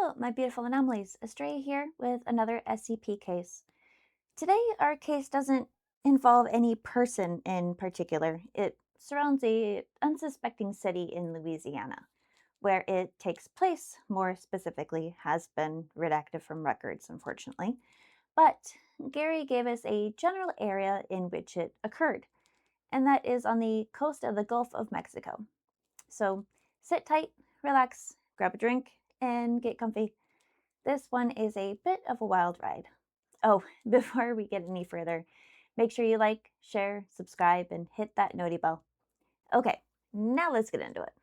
Hello, my beautiful anomalies. Astray here with another SCP case. Today, our case doesn't involve any person in particular. It surrounds a unsuspecting city in Louisiana. Where it takes place, more specifically, has been redacted from records, unfortunately. But Gary gave us a general area in which it occurred, and that is on the coast of the Gulf of Mexico. So sit tight, relax, grab a drink, and get comfy. This one is a bit of a wild ride. Oh, before we get any further, make sure you like, share, subscribe, and hit that noti bell. Okay, now let's get into it.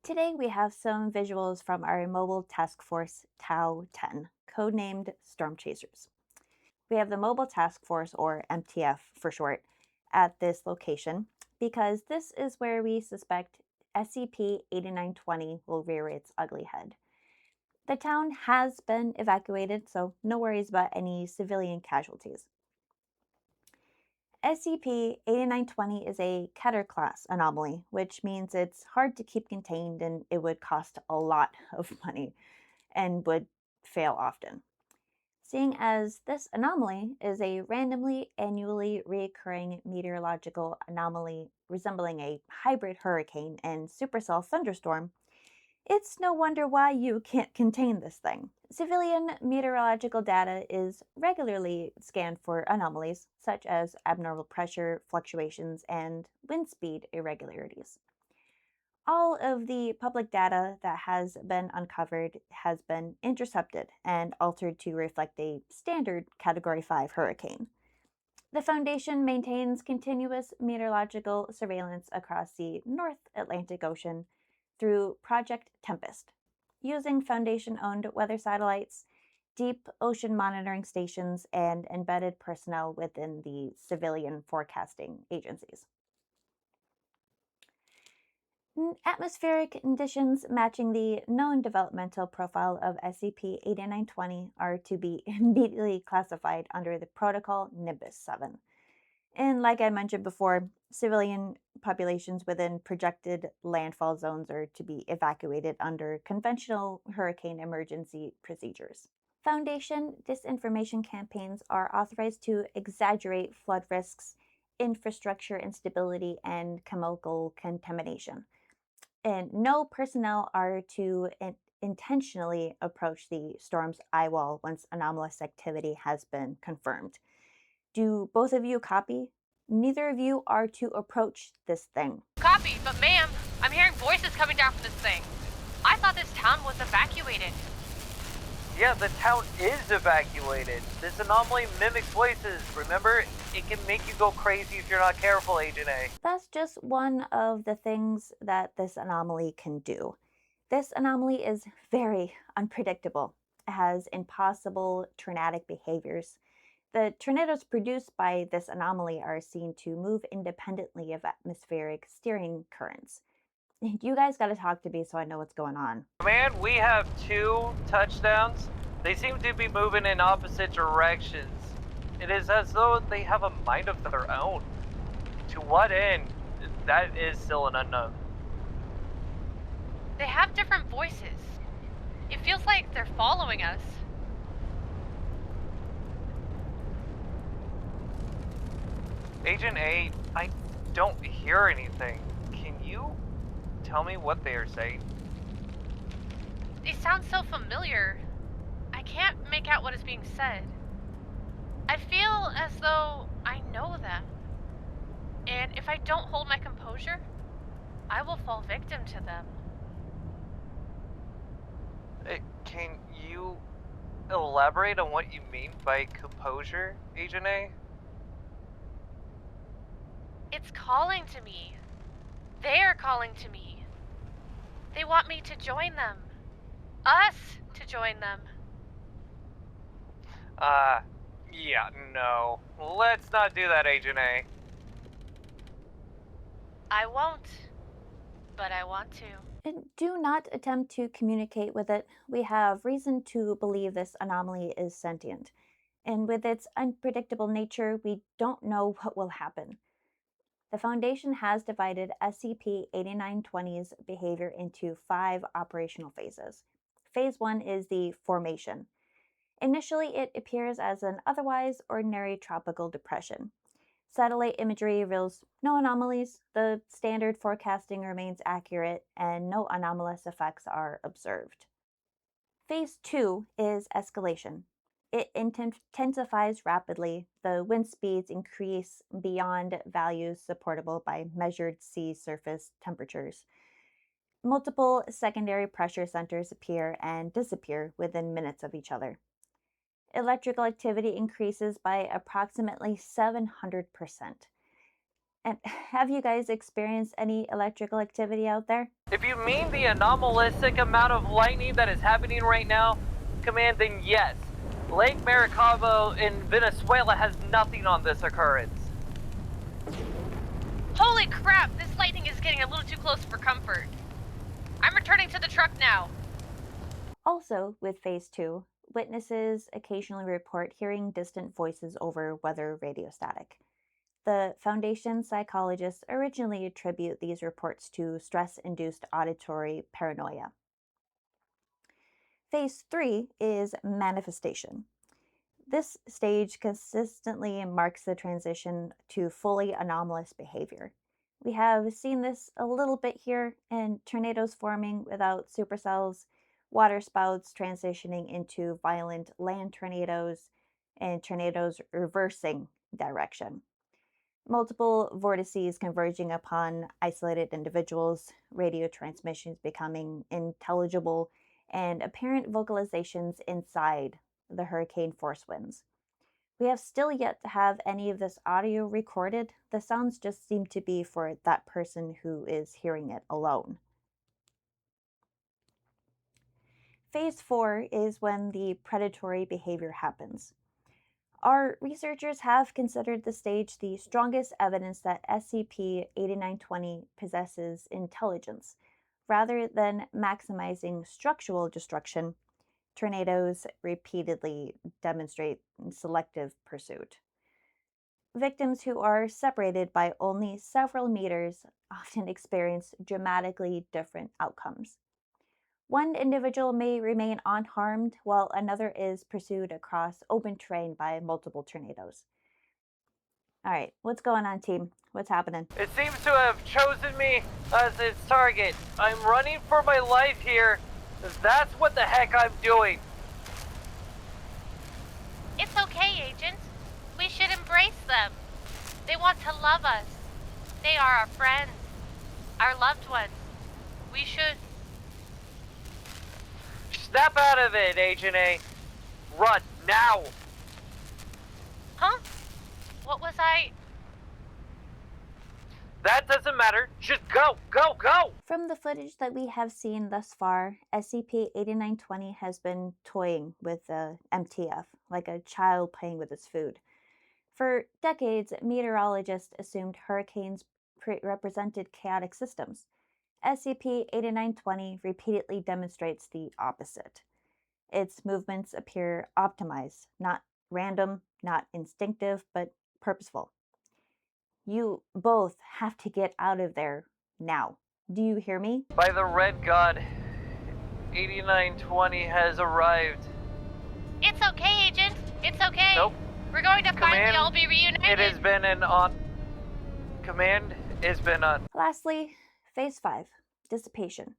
Today we have some visuals from our mobile task force Tau 10, codenamed Storm Chasers. We have the Mobile Task Force, or MTF for short, at this location because this is where we suspect SCP-8920 will rear its ugly head. The town has been evacuated, so no worries about any civilian casualties. SCP-8920 is a Keter class anomaly, which means it's hard to keep contained and it would cost a lot of money and would fail often. Seeing as this anomaly is a randomly annually recurring meteorological anomaly resembling a hybrid hurricane and supercell thunderstorm, it's no wonder why you can't contain this thing. Civilian meteorological data is regularly scanned for anomalies such as abnormal pressure fluctuations and wind speed irregularities. All of the public data that has been uncovered has been intercepted and altered to reflect a standard Category 5 hurricane. The Foundation maintains continuous meteorological surveillance across the North Atlantic Ocean through Project Tempest, using Foundation-owned weather satellites, deep ocean monitoring stations, and embedded personnel within the civilian forecasting agencies. Atmospheric conditions matching the known developmental profile of SCP-8920 are to be immediately classified under the Protocol Nimbus 7. And like I mentioned before, civilian populations within projected landfall zones are to be evacuated under conventional hurricane emergency procedures. Foundation disinformation campaigns are authorized to exaggerate flood risks, infrastructure instability, and chemical contamination. And no personnel are to intentionally approach the storm's eye wall once anomalous activity has been confirmed. Do both of you copy? Neither of you are to approach this thing. Copy, but ma'am, I'm hearing voices coming down from this thing. I thought this town was evacuated. Yeah, the town is evacuated. This anomaly mimics voices, remember? It can make you go crazy if you're not careful, Agent A. That's just one of the things that this anomaly can do. This anomaly is very unpredictable. It has impossible tornadic behaviors. The tornadoes produced by this anomaly are seen to move independently of atmospheric steering currents. You guys gotta talk to me so I know what's going on. Command, we have 2 touchdowns. They seem to be moving in opposite directions. It is as though they have a mind of their own. To what end? That is still an unknown. They have different voices. It feels like they're following us. Agent A, I don't hear anything. Can you tell me what they are saying? They sound so familiar. I can't make out what is being said. I feel as though I know them. And if I don't hold my composure, I will fall victim to them. Can you elaborate on what you mean by composure, Agent A? It's calling to me. They are calling to me. They want me to join them. Us to join them. Yeah, no. Let's not do that, Agent A. I won't, but I want to. And do not attempt to communicate with it. We have reason to believe this anomaly is sentient. And with its unpredictable nature, we don't know what will happen. The Foundation has divided SCP 8920's behavior into 5 operational phases. Phase 1 is the formation. Initially, it appears as an otherwise ordinary tropical depression. Satellite imagery reveals no anomalies, the standard forecasting remains accurate, and no anomalous effects are observed. Phase 2 is escalation. It intensifies rapidly. The wind speeds increase beyond values supportable by measured sea surface temperatures. Multiple secondary pressure centers appear and disappear within minutes of each other. Electrical activity increases by approximately 700%. And have you guys experienced any electrical activity out there? If you mean the anomalistic amount of lightning that is happening right now, Command, then yes. Lake Maracaibo in Venezuela has nothing on this occurrence. Holy crap, this lightning is getting a little too close for comfort. I'm returning to the truck now. Also, with Phase 2, witnesses occasionally report hearing distant voices over weather radio static. The Foundation psychologists originally attribute these reports to stress induced auditory paranoia. Phase 3 is manifestation. This stage consistently marks the transition to fully anomalous behavior. We have seen this a little bit here in tornadoes forming without supercells, waterspouts transitioning into violent land tornadoes, and tornadoes reversing direction. Multiple vortices converging upon isolated individuals, radio transmissions becoming intelligible, and apparent vocalizations inside the hurricane force winds. We have still yet to have any of this audio recorded. The sounds just seem to be for that person who is hearing it alone. Phase 4 is when the predatory behavior happens. Our researchers have considered the stage the strongest evidence that SCP 8920 possesses intelligence. Rather than maximizing structural destruction, tornadoes repeatedly demonstrate selective pursuit. Victims who are separated by only several meters often experience dramatically different outcomes. One individual may remain unharmed while another is pursued across open terrain by multiple tornadoes. All right, what's going on, team? What's happening? It seems to have chosen me as its target. I'm running for my life here. That's what the heck I'm doing. It's okay, Agent. We should embrace them. They want to love us. They are our friends, our loved ones. We should. Snap out of it, Agent A. Run, now! Huh? What was I? That doesn't matter. Just go, go, go! From the footage that we have seen thus far, SCP 8920 has been toying with the MTF, like a child playing with its food. For decades, meteorologists assumed hurricanes represented chaotic systems. SCP 8920 repeatedly demonstrates the opposite. Its movements appear optimized, not random, not instinctive, but purposeful. You both have to get out of there now. Do you hear me? By the red god, 8920 has arrived. It's okay, Agent. It's okay. Nope. We're going to finally Command, all be reunited. It has been an on. Command has been on. Lastly, Phase 5 Dissipation.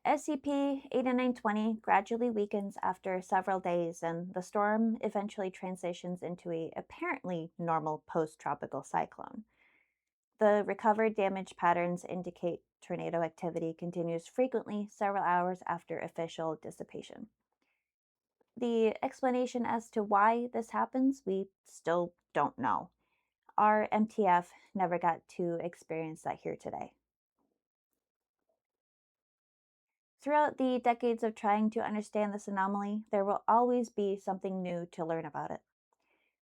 SCP 8920 gradually weakens after several days, and the storm eventually transitions into a apparently normal post tropical cyclone. The recovered damage patterns indicate tornado activity continues frequently several hours after official dissipation. The explanation as to why this happens, we still don't know. Our MTF never got to experience that here today. Throughout the decades of trying to understand this anomaly, there will always be something new to learn about it.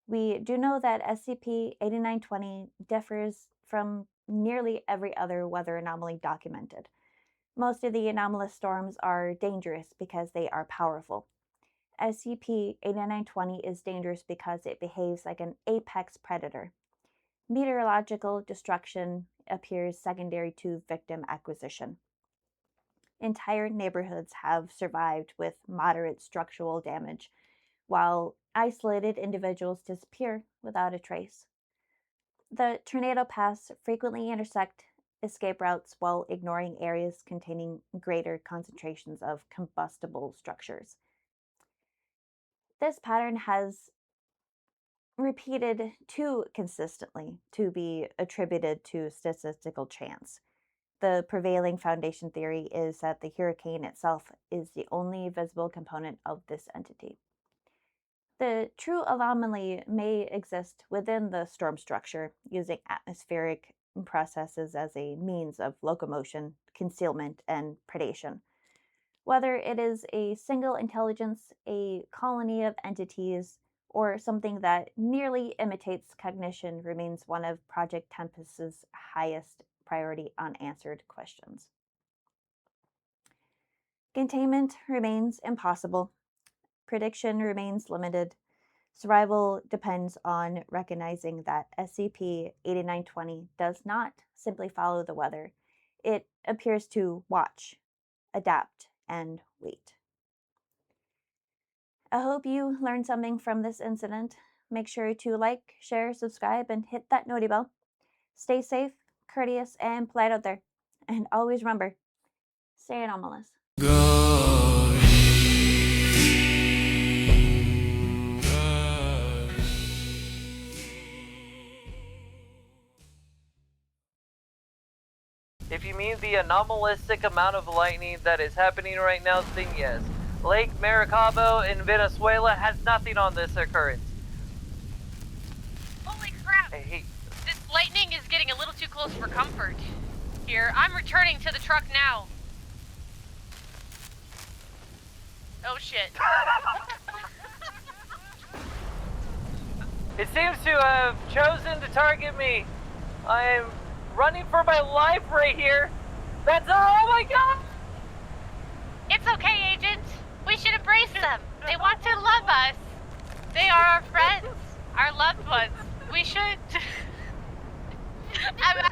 We do know that SCP 8920 differs from nearly every other weather anomaly documented. Most of the anomalous storms are dangerous because they are powerful. SCP-8920 is dangerous because it behaves like an apex predator. Meteorological destruction appears secondary to victim acquisition. Entire neighborhoods have survived with moderate structural damage, while isolated individuals disappear without a trace. The tornado paths frequently intersect escape routes while ignoring areas containing greater concentrations of combustible structures. This pattern has repeated too consistently to be attributed to statistical chance. The prevailing Foundation theory is that the hurricane itself is the only visible component of this entity. The true anomaly may exist within the storm structure, using atmospheric processes as a means of locomotion, concealment, and predation. Whether it is a single intelligence, a colony of entities, or something that nearly imitates cognition remains one of Project Tempest's highest priority unanswered questions. Containment remains impossible. Prediction remains limited. Survival depends on recognizing that SCP-8920 does not simply follow the weather. It appears to watch, adapt, and wait. I hope you learned something from this incident. Make sure to like, share, subscribe, and hit that noti bell. Stay safe, courteous, and polite out there. And always remember, stay anomalous. If you mean the anomalistic amount of lightning that is happening right now, then yes. Lake Maracaibo in Venezuela has nothing on this occurrence. Holy crap! Hey, This lightning is getting a little too close for comfort. Here, I'm returning to the truck now. Oh shit. it seems to have chosen to target me. I am running for my life right here. That's oh my god! It's okay, Agent. We should embrace them. They want to love us. They are our friends, our loved ones. We should... I'm